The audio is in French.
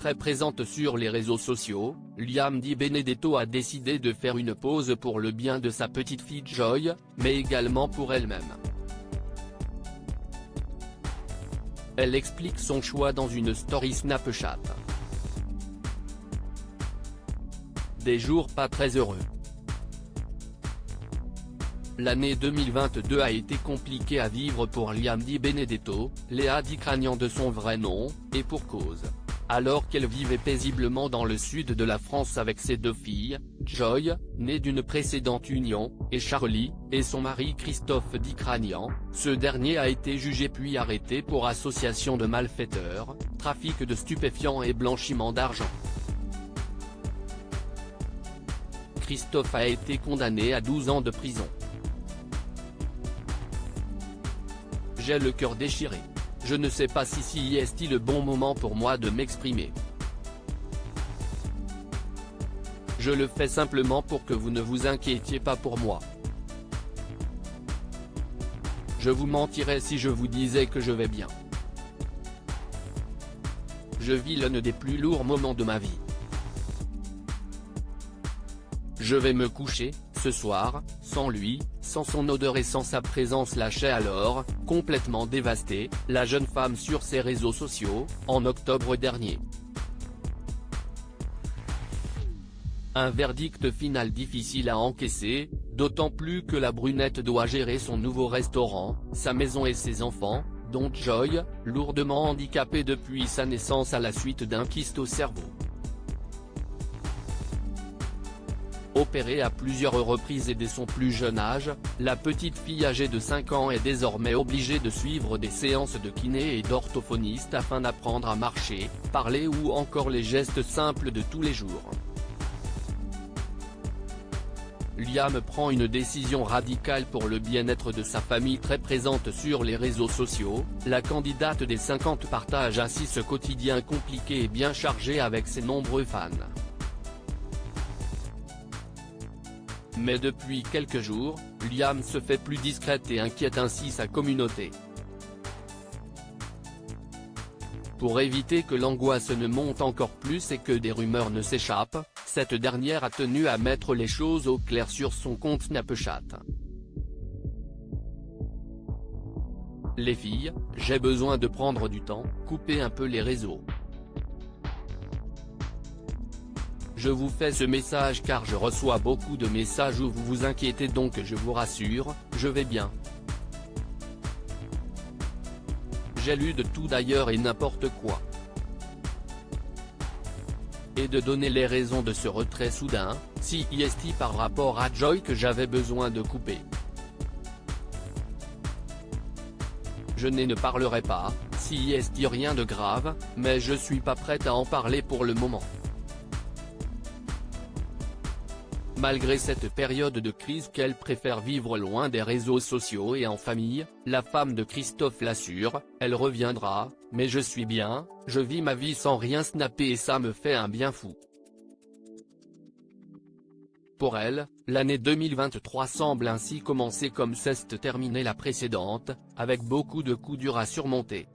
très présente sur les réseaux sociaux, Liam Di Benedetto a décidé de faire une pause pour le bien de sa petite fille Joy, mais également pour elle-même. Elle explique son choix dans une story Snapchat. Des jours pas très heureux. L'année 2022 a été compliquée à vivre pour Liam Di Benedetto, Léa Di Cranian de son vrai nom, et pour cause. Alors qu'elle vivait paisiblement dans le sud de la France avec ses deux filles, Joy, née d'une précédente union, et Charlie, et son mari Christophe Di Cranian, ce dernier a été jugé puis arrêté pour association de malfaiteurs, trafic de stupéfiants et blanchiment d'argent. Christophe a été condamné à 12 ans de prison. J'ai le cœur déchiré. Je ne sais pas si est le bon moment pour moi de m'exprimer. Je le fais simplement pour que vous ne vous inquiétiez pas pour moi. Je vous mentirais si je vous disais que je vais bien. Je vis l'un des plus lourds moments de ma vie. Je vais me coucher, ce soir, sans lui, sans son odeur et sans sa présence, lâchait alors, complètement dévastée, la jeune femme sur ses réseaux sociaux, en octobre dernier. Un verdict final difficile à encaisser, d'autant plus que la brunette doit gérer son nouveau restaurant, sa maison et ses enfants, dont Joy, lourdement handicapée depuis sa naissance à la suite d'un kyste au cerveau. Opérée à plusieurs reprises et dès son plus jeune âge, la petite fille âgée de 5 ans est désormais obligée de suivre des séances de kiné et d'orthophoniste afin d'apprendre à marcher, parler ou encore les gestes simples de tous les jours. Liam prend une décision radicale pour le bien-être de sa famille. Très présente sur les réseaux sociaux, la candidate des 50 partage ainsi ce quotidien compliqué et bien chargé avec ses nombreux fans. Mais depuis quelques jours, Liam se fait plus discrète et inquiète ainsi sa communauté. Pour éviter que l'angoisse ne monte encore plus et que des rumeurs ne s'échappent, cette dernière a tenu à mettre les choses au clair sur son compte Snapchat. Les filles, j'ai besoin de prendre du temps, couper un peu les réseaux. Je vous fais ce message car je reçois beaucoup de messages où vous vous inquiétez, donc je vous rassure, je vais bien. J'ai lu de tout d'ailleurs et n'importe quoi. Et de donner les raisons de ce retrait soudain, si est par rapport à Joy que j'avais besoin de couper. Je ne parlerai pas, si est rien de grave, mais je suis pas prête à en parler pour le moment. Malgré cette période de crise qu'elle préfère vivre loin des réseaux sociaux et en famille, la femme de Christophe l'assure, elle reviendra, mais je suis bien, je vis ma vie sans rien snapper et ça me fait un bien fou. Pour elle, l'année 2023 semble ainsi commencer comme s'est terminée la précédente, avec beaucoup de coups durs à surmonter.